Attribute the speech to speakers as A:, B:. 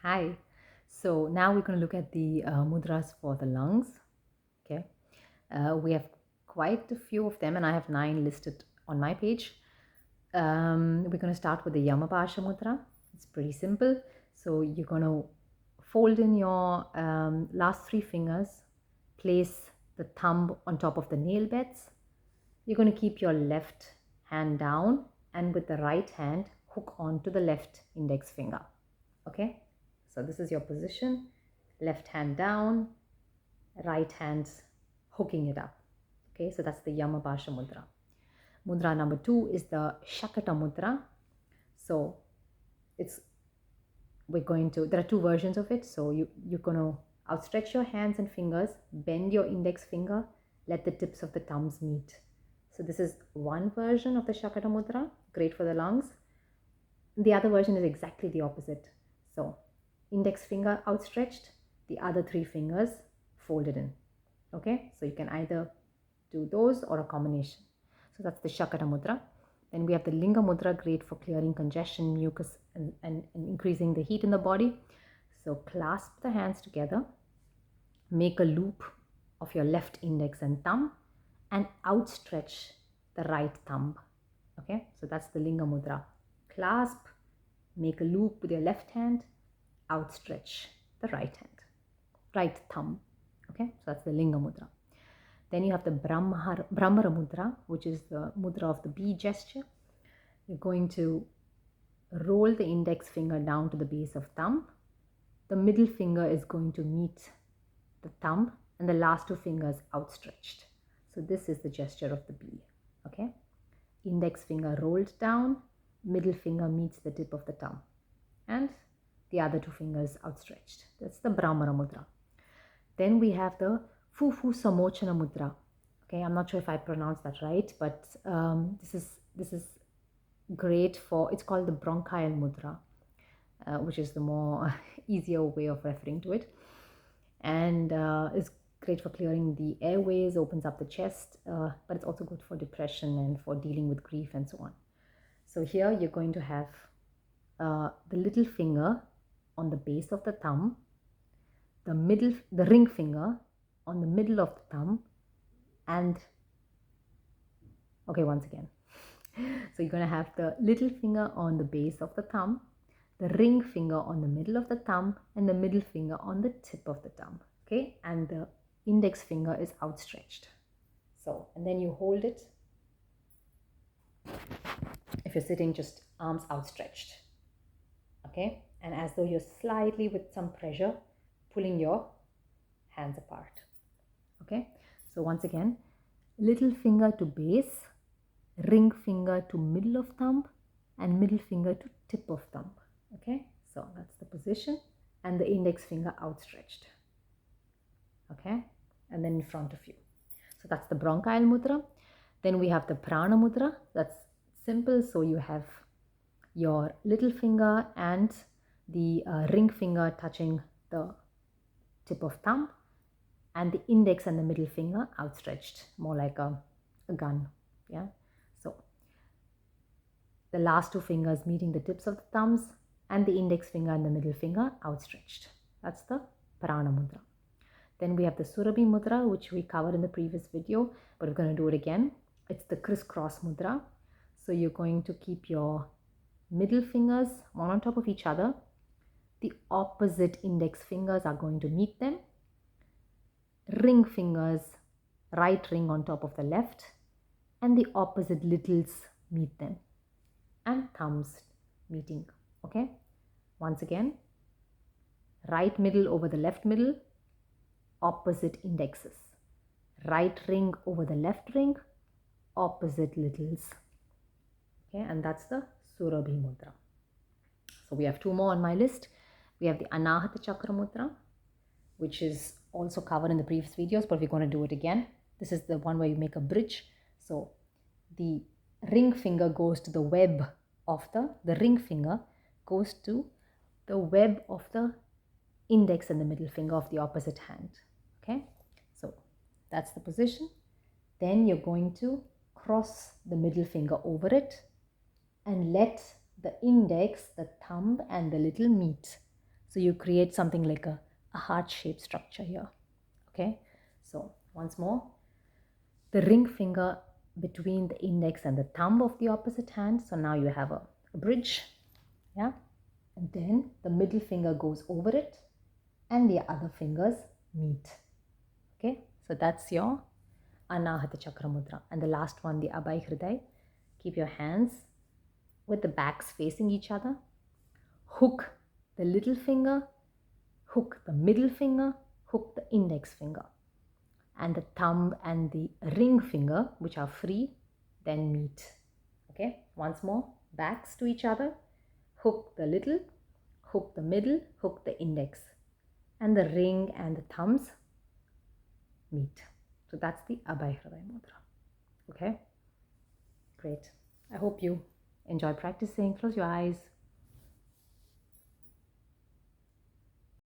A: Hi. So now we're going to look at the mudras for the lungs. Okay. We have quite a few of them, and I have 9 listed on my page. We're going to start with the Yamabasha mudra. It's pretty simple. So you're going to fold in your last 3 fingers, place the thumb on top of the nail beds. You're going to keep your left hand down, and with the right hand, hook onto the left index finger. Okay, so this is your position. Left hand down, right hand hooking it up. Okay, so that's the Yamabasha mudra. Mudra number 2 is the Shakata mudra. So there are 2 versions of it. So you're going to outstretch your hands and fingers, bend your index finger, let the tips of the thumbs meet. So this is one version of the Shakata mudra, great for the lungs. The other version is exactly the opposite. So index finger outstretched, the other 3 fingers folded in. Okay, so you can either do those or a combination. So that's the Shakata mudra. Then we have the Linga mudra, great for clearing congestion, mucus, and increasing the heat in the body. So clasp the hands together, make a loop of your left index and thumb, and outstretch the right thumb. Okay, so that's the Linga mudra. Clasp, make a loop with your left hand, outstretch the right thumb. Okay, so that's the Linga mudra. Then you have the Brahmara mudra, which is the mudra of the bee gesture. You're going to roll the index finger down to the base of thumb. The middle finger is going to meet the thumb, and the last 2 fingers outstretched. So this is the gesture of the bee. Okay, index finger rolled down, middle finger meets the tip of the thumb, and the other 2 fingers outstretched. That's the Brahmara mudra. Then we have the Fufu Samochana mudra. Okay, I'm not sure if I pronounced that right, but this is great for, it's called the bronchial mudra, which is the more easier way of referring to it, and is great for clearing the airways, opens up the chest, but it's also good for depression and for dealing with grief and so on. So here you're going to have the little finger on the base of the thumb, the ring finger on the middle of the thumb, and okay, once again. So you're going to have the little finger on the base of the thumb, the ring finger on the middle of the thumb, and the middle finger on the tip of the thumb. Okay, and the index finger is outstretched. So, and then you hold it. If you're sitting, just arms outstretched. Okay, and as though you're slightly, with some pressure, pulling your hands apart. Okay, so once again, little finger to base, ring finger to middle of thumb, and middle finger to tip of thumb. Okay, so that's the position, and the index finger outstretched. Okay, and then in front of you. So that's the bronchial mudra. Then we have the prana mudra. That's simple. So you have your little finger and the ring finger touching the tip of thumb, and the index and the middle finger outstretched, more like a gun. Yeah, so the last 2 fingers meeting the tips of the thumbs, and the index finger and the middle finger outstretched. That's the prana mudra. Then we have the Surabhi mudra, which we covered in the previous video, but we're going to do it again. It's the crisscross mudra. So you're going to keep your middle fingers one on top of each other. The opposite index fingers are going to meet them. Ring fingers, right ring on top of the left, and the opposite littles meet them, and thumbs meeting. Okay, once again, right middle over the left middle, opposite indexes, right ring over the left ring, opposite littles. Okay, and that's the Surabhi mudra. So we have 2 more on my list. We have the Anahata Chakra mudra, which is also covered in the previous videos, but we're going to do it again. This is the one where you make a bridge. So the ring finger goes to the web of the ring finger goes to the web of the index and the middle finger of the opposite hand. Okay, so that's the position. Then you're going to cross the middle finger over it and let the index, the thumb, and the little meet. So So you create something like a heart-shaped structure here. Okay, so once more, the ring finger between the index and the thumb of the opposite hand. So now you have a bridge, yeah, and then the middle finger goes over it and the other fingers meet. Okay, so that's your Anahata Chakra Mudra. And the last one, the Abhay Hriday. Keep your hands with the backs facing each other. Hook the little finger, hook the middle finger, hook the index finger. And the thumb and the ring finger, which are free, then meet. Okay, once more, backs to each other. Hook the little, hook the middle, hook the index. And the ring and the thumbs meet. So that's the Abhay Hriday Mudra. Okay, great. I hope you enjoy practicing. Close your eyes.